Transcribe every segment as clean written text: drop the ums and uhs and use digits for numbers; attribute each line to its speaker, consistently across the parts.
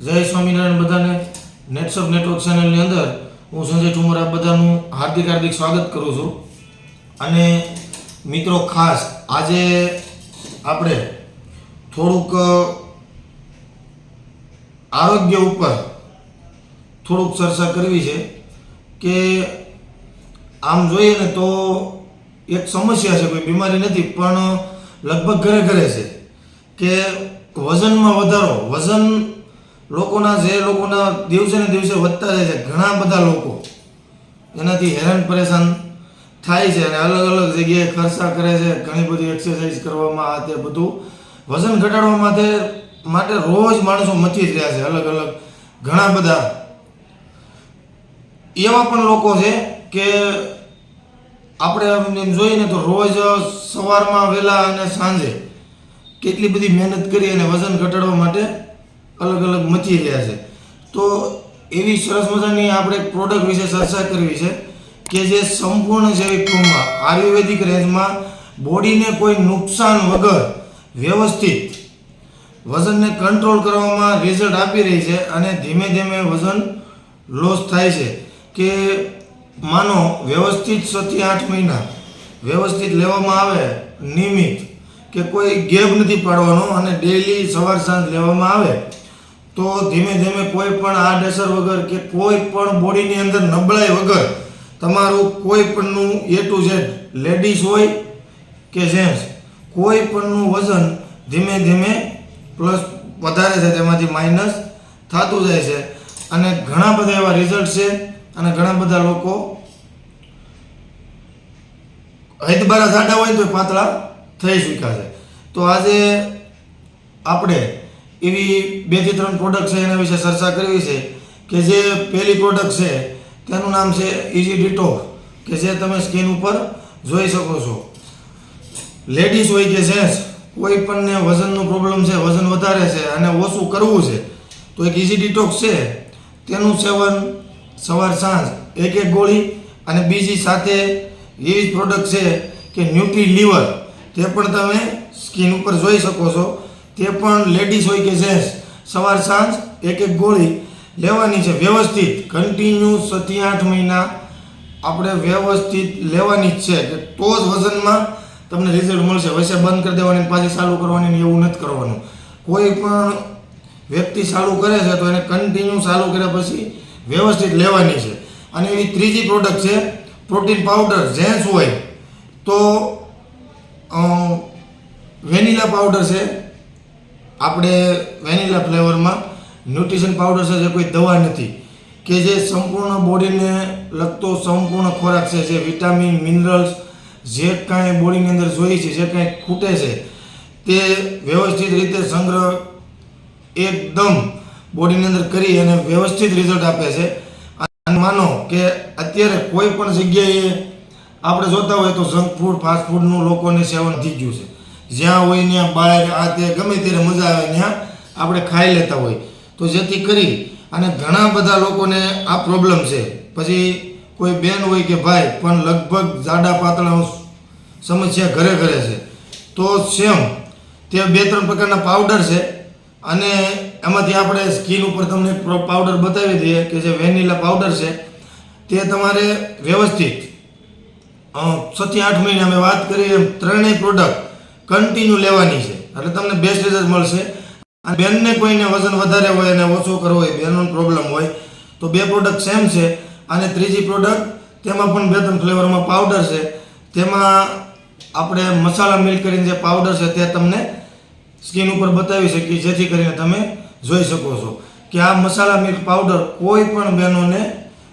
Speaker 1: જય સ્વામિનારાયણ બધાને નેટસપ નેટવર્ક ચેનલની અંદર હું સંજય ઠુમર આપ બધાનું હાર્દિક સ્વાગત કરું છું. અને મિત્રો ખાસ આજે આપણે થોડુંક આરોગ્ય ઉપર થોડુંક ચર્ચા કરવી છે કે આમ જોઈએ ને તો એક સમસ્યા છે, કોઈ બીમારી નથી પણ લગભગ ઘરે ઘરે છે કે વજનમાં વધારો. વજન લોકોના દિવસે ને દિવસે વધતા જાય છે. ઘણા બધા લોકો એનાથી હેરાન પરેશાન થાય છે અને અલગ અલગ જગ્યાએ ખર્ચા કરે છે, ઘણી બધી એક્સરસાઇઝ કરવામાં આ તે બધું વજન ઘટાડવા માટે રોજ માણસો મચી જ રહ્યા છે. અલગ અલગ ઘણા બધા એવા પણ લોકો છે કે આપણે એમ જોઈએ ને તો રોજ સવારમાં વહેલા અને સાંજે કેટલી બધી મહેનત કરી અને વજન ઘટાડવા માટે અલગ અલગ મચી રહ્યા છે. તો એવી સરસ મજાની આપણે એક પ્રોડક્ટ વિશે ચર્ચા કરવી છે કે જે સંપૂર્ણ જૈવિક ફોર્મમાં આયુર્વેદિક રેન્જમાં બોડીને કોઈ નુકસાન વગર વ્યવસ્થિત વજનને કંટ્રોલ કરવામાં રિઝલ્ટ આપી રહી છે અને ધીમે ધીમે વજન લોસ થાય છે. કે માનો વ્યવસ્થિત 6 થી 8 મહિના વ્યવસ્થિત લેવામાં આવે, નિયમિત કે કોઈ ગેપ નથી પાડવાનો અને ડેઈલી સવાર સાંજ લેવામાં આવે તો ધીમે ધીમે કોઈ પણ આડઅસર વગર કે કોઈ પણ બોડીની અંદર નબળાઈ વગર તમારું કોઈ પણનું A to Z લેડીઝ હોય કે જેન્ટ્સ કોઈ પણનું વજન ધીમે ધીમે પ્લસ વધારે છે, તેમાંથી માઇનસ થતું જાય છે અને ઘણા બધા એવા રિઝલ્ટ છે અને ઘણા બધા લોકો હૈદબારા જાડા હોય તો પાતળા થઈ શક્યા છે. તો આજે આપણે એવી 2 થી 3 પ્રોડક્ટ છે એના વિશે ચર્ચા કરવી છે કે જે પહેલી પ્રોડક્ટ છે તેનું નામ છે ઇઝી ડિટોક્સ, કે જે તમે સ્કિન ઉપર જોઈ શકો છો. લેડીઝ હોય કે જેન્ટ્સ કોઈ પણને વજનનો પ્રોબ્લેમ છે, વજન વધારે છે અને ઓછું કરવું છે તો એક ઇઝી ડિટોક્સ છે તેનું સેવન સવાર સાંજ એક ગોળી. અને બીજી સાથે એવી જ પ્રોડક્ટ છે કે ન્યુટ્રી લીવર, તે પણ તમે સ્કિન ઉપર જોઈ શકો છો. તે પણ લેડીઝ હોય કે જેન્ટ્સ સવાર સાંજ એક ગોળી લેવાની છે વ્યવસ્થિત કન્ટિન્યુ 6 થી 8 મહિના આપણે વ્યવસ્થિત લેવાની જ છે કે તો જ વજનમાં તમને રિઝલ્ટ મળશે. વચ્ચે બંધ કરી દેવાની પાછી ચાલુ કરવાની એવું નથી કરવાનું. કોઈ પણ વ્યક્તિ ચાલુ કરે છે તો એને કન્ટિન્યુ ચાલુ કર્યા પછી વ્યવસ્થિત લેવાની છે. અને એવી ત્રીજી પ્રોડક્ટ છે પ્રોટીન પાવડર. જેન્ટ્સ હોય તો વેનીલા પાવડર છે, આપણે વેનીલા ફ્લેવરમાં ન્યુટ્રિશન પાવડર છે, જે કોઈ દવા નથી, કે જે સંપૂર્ણ બોડીને લગતો સંપૂર્ણ ખોરાક છે. જે વિટામિન મિનરલ્સ જે કાંઈ બોડીની અંદર જોઈએ છે, જે કાંઈ ખૂટે છે તે વ્યવસ્થિત રીતે સંગ્રહ એકદમ બોડીની અંદર કરી અને વ્યવસ્થિત રિઝલ્ટ આપે છે. અને માનો કે અત્યારે કોઈ પણ જગ્યાએ આપણે જોતા હોય તો જંક ફૂડ ફાસ્ટ ફૂડનું લોકોને સેવન થઈ ગયું છે. જ્યાં હોય ત્યાં બહાર આ તે ગમે ત્યારે મજા આવે ત્યાં આપણે ખાઈ લેતા હોય. તો જેથી કરી અને ઘણા બધા લોકોને આ પ્રોબ્લેમ છે. પછી કોઈ બેન હોય કે ભાઈ પણ લગભગ જાડા પાતળા સમસ્યા ઘરે ઘરે છે. તો સેમ તે 2-3 પ્રકારના પાવડર છે અને એમાંથી આપણે સ્કિન ઉપર તમને એક પાવડર બતાવી દઈએ કે જે વેનીલા પાવડર છે. તે તમારે વ્યવસ્થિત 6 થી 8 મહિના અમે વાત કરીએ એમ ત્રણેય પ્રોડક્ટ કન્ટિન્યુ લેવાની છે એટલે તમને બેસ્ટ રિઝલ્ટ મળશે. અને બેનને કોઈને વજન વધારે હોય અને ઓછો કરવો હોય, બેનનો પ્રોબ્લેમ હોય તો 2 પ્રોડક્ટ સેમ છે. અને ત્રીજી પ્રોડક્ટ તેમાં પણ 2-3 ફ્લેવરમાં પાવડર છે. તેમાં આપણે મસાલા મિલ્ક કરીને જે પાવડર છે તે તમને સ્કિન ઉપર બતાવી શકીએ, જેથી કરીને તમે જોઈ શકો છો કે આ મસાલા મિલ્ક પાવડર કોઈ પણ બહેનોને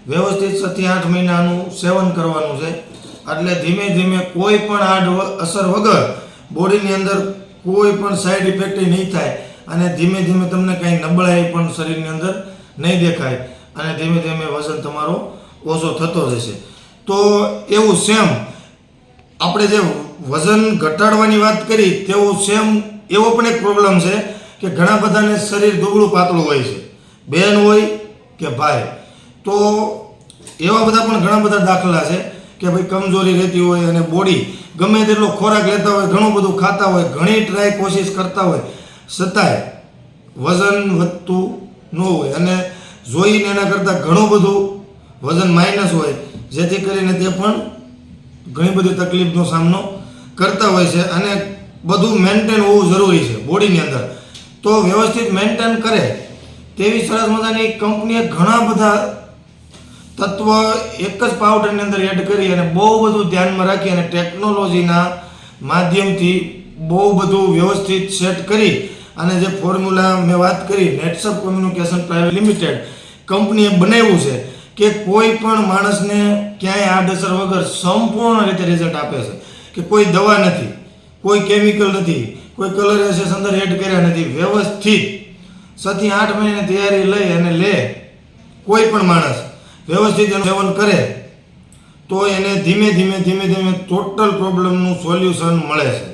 Speaker 1: વ્યવસ્થિત 6 થી 8 મહિનાનું સેવન કરવાનું છે. એટલે ધીમે ધીમે કોઈ પણ આડ અસર વગર બોડીની અંદર કોઈ પણ સાઈડ ઇફેક્ટ નહીં થાય અને ધીમે ધીમે તમને કાંઈ નબળાઈ પણ શરીરની અંદર નહીં દેખાય અને ધીમે ધીમે વજન તમારો ઓછો થતો જશે. તો એવું સેમ આપણે જે વજન ઘટાડવાની વાત કરી તેવું સેમ એવો પણ એક પ્રોબ્લેમ છે કે ઘણા બધાને શરીર દુબળું પાતળું હોય છે, બેન હોય કે ભાઈ. તો એવા બધા પણ ઘણા બધા દાખલા છે કે ભાઈ કમજોરી રહેતી હોય અને બોડી ગમે તેટલો ખોરાક લેતા હોય, ઘણું બધું ખાતા હોય, ઘણી ટ્રાય કોશિશ કરતા હોય, છતાંય વજન વધતું ન હોય અને જોઈને એના કરતાં ઘણું બધું વજન માઇનસ હોય, જેથી કરીને તે પણ ઘણી બધી તકલીફનો સામનો કરતા હોય છે. અને બધું મેન્ટેન હોવું જરૂરી છે બોડીની અંદર, તો વ્યવસ્થિત મેન્ટેન કરે તેવી સરસ મજાની કંપનીએ ઘણા બધા તત્વ એક જ પાવડરની અંદર એડ કરી અને બહુ બધું ધ્યાનમાં રાખી અને ટેકનોલોજીના માધ્યમથી બહુ બધું વ્યવસ્થિત સેટ કરી અને જે ફોર્મ્યુલા મેં વાત કરી નેટસપ કોમ્યુનિકેશન પ્રાઇવેટ લિમિટેડ કંપનીએ બનાવ્યું છે કે કોઈ પણ માણસને ક્યાંય આડઅસર વગર સંપૂર્ણ રીતે રિઝલ્ટ આપે છે, કે કોઈ દવા નથી, કોઈ કેમિકલ નથી, કોઈ કલર એસેસ અંદર એડ કર્યા નથી. વ્યવસ્થિત 6 થી 8 મહિને તૈયારી લઈ અને લે કોઈ પણ માણસ વ્યવસ્થિત એનું સેવન કરે તો એને ધીમે ધીમે ટોટલ પ્રોબ્લેમનું સોલ્યુશન મળે છે.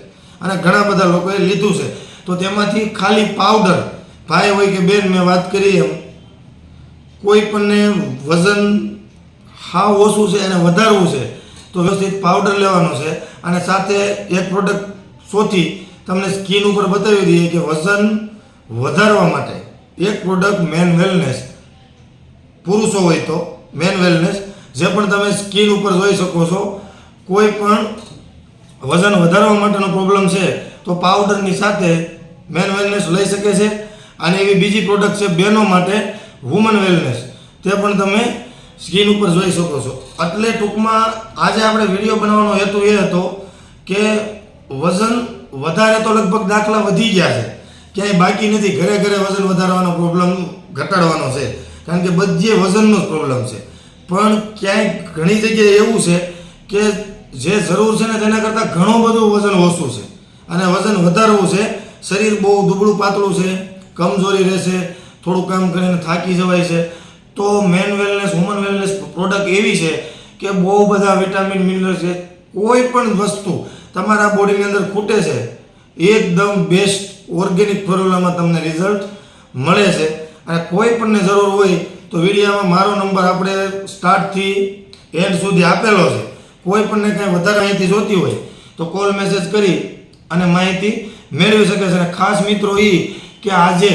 Speaker 1: અને ઘણા બધા લોકોએ લીધું છે. તો તેમાંથી ખાલી પાવડર, ભાઈ હોય કે બેન, મેં વાત કરી એમ કોઈ પણને વજન હાવ ઓછું છે એને વધારવું છે તો વ્યવસ્થિત પાવડર લેવાનો છે. અને સાથે એક પ્રોડક્ટ શોધી તમને સ્કિન ઉપર બતાવી દઈએ કે વજન વધારવા માટે એક પ્રોડક્ટ મેન વેલનેસ, પુરુષો હોય તો મેન વેલનેસ, જે પણ તમે સ્કિન ઉપર જોઈ શકો છો. કોઈ પણ વજન વધારવા માટેનો પ્રોબ્લેમ છે તો પાવડરની સાથે મેન વેલનેસ લઈ શકે છે. અને એવી બીજી પ્રોડક્ટ છે બહેનો માટે વુમન વેલનેસ, તે પણ તમે સ્કિન ઉપર જોઈ શકો છો. એટલે ટૂંકમાં આજે આપણે વિડીયો બનાવવાનો હેતુ એ હતો કે વજન વધારે તો લગભગ દાખલા વધી ગયા છે, ક્યાંય બાકી નથી. ઘરે ઘરે વજન વધારવાનો પ્રોબ્લેમ ઘટાડવાનો છે, કારણ કે બધે વજનનો જ પ્રોબ્લેમ છે. પણ ક્યાંય ઘણી જગ્યાએ એવું છે કે જે જરૂર છે ને તેના કરતાં ઘણું બધું વજન ઓછું છે અને વજન વધારવું છે. શરીર બહુ દુબળું પાતળું છે, કમજોરી રહેશે, થોડું કામ કરીને થાકી જવાય છે. તો men wellness, women wellness product એવી છે કે બહુ બધા વિટામિન, મિનરલ્સ છે. કોઈ પણ વસ્તુ તમારા બોડીની અંદર ખૂટે છે, એકદમ બેસ્ટ ઓર્ગેનિક ફોર્મ્યુલામાં તમને રિઝલ્ટ મળે છે. અને કોઈ પણને જરૂર હોય તો વિડીયોમાં મારો નંબર આપણે સ્ટાર્ટથી એન્ડ સુધી આપેલો છે. કોઈ પણને કંઈ વધારે માહિતી જોતી હોય તો કોલ મેસેજ કરી અને માહિતી મેળવી શકે છે. અને ખાસ મિત્રો એ કે આજે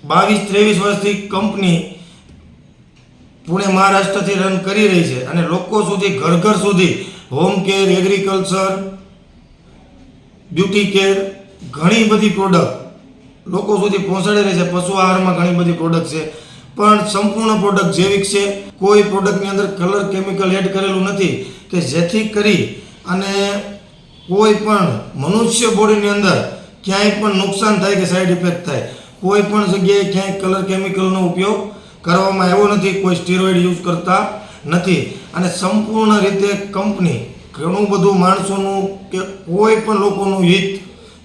Speaker 1: 22-23 વર્ષથી કંપની પુણે મહારાષ્ટ્રથી રન કરી રહી છે અને લોકો સુધી, ઘર ઘર સુધી home care, agriculture, beauty care, ઘણી બધી પ્રોડક્ટ લોકો સુધી પહોંચાડી રહી છે. પશુ આહારમાં ઘણી બધી પ્રોડક્ટ છે, પણ સંપૂર્ણ પ્રોડક્ટ જૈવિક છે. કોઈ પ્રોડક્ટની અંદર કલર, કેમિકલ એડ કરેલું નથી કે જેથી કરી અને કોઈ પણ મનુષ્ય બોડીની અંદર ક્યાંય પણ નુકસાન થાય કે સાઈડ ઇફેક્ટ થાય. કોઈ પણ જગ્યાએ ક્યાંય કલર, કેમિકલનો ઉપયોગ કરવામાં આવ્યો નથી, કોઈ સ્ટીરોઇડ યુઝ કરતા નથી. અને સંપૂર્ણ રીતે કંપની ઘણું બધું માણસોનું કે કોઈ પણ લોકોનું હિત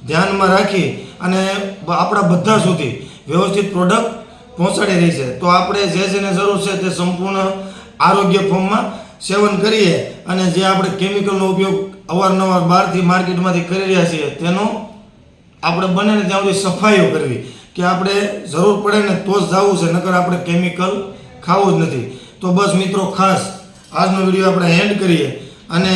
Speaker 1: ધ્યાનમાં રાખી અને આપણા બધા સુધી વ્યવસ્થિત પ્રોડક્ટ પહોંચાડી રહી છે. તો આપણે જે જેને જરૂર છે તે સંપૂર્ણ આરોગ્ય ફોર્મમાં સેવન કરીએ અને જે આપણે કેમિકલનો ઉપયોગ અવારનવાર બહારથી માર્કેટમાંથી કરી રહ્યા છીએ તેનો આપણે બને ને ત્યાં સુધી સફાઈઓ કરવી કે આપણે જરૂર પડે ને તો જ જવું છે, નકર આપણે કેમિકલ ખાવું જ નથી. તો બસ મિત્રો, ખાસ આજનો વિડીયો આપણે એન્ડ કરીએ અને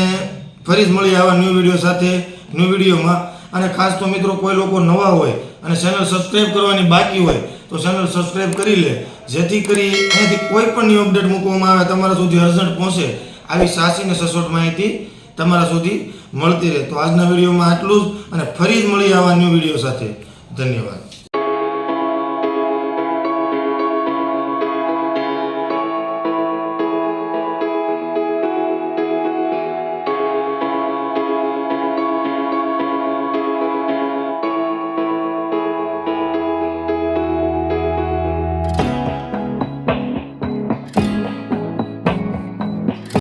Speaker 1: ફરી જ મળીએ આવા ન્યૂ વિડીયો સાથે, ન્યૂ વિડીયોમાં. અને ખાસ તો મિત્રો કોઈ લોકો નવા હોય અને ચેનલ સબસ્ક્રાઈબ કરવાની બાકી હોય તો ચેનલ સબસ્ક્રાઈબ કરી લે, જેથી કરી અહીંયાથી કોઈ પણ ન્યૂ અપડેટ મૂકવામાં આવે તમારા સુધી અર્જન્ટ પહોંચે, આવી સાચી ને સચોટ માહિતી તમારા સુધી મળતી રહે. તો આજના વિડીયોમાં આટલું જ અને ફરી જ મળીએ આવા ન્યૂ વિડીયો સાથે. ધન્યવાદ.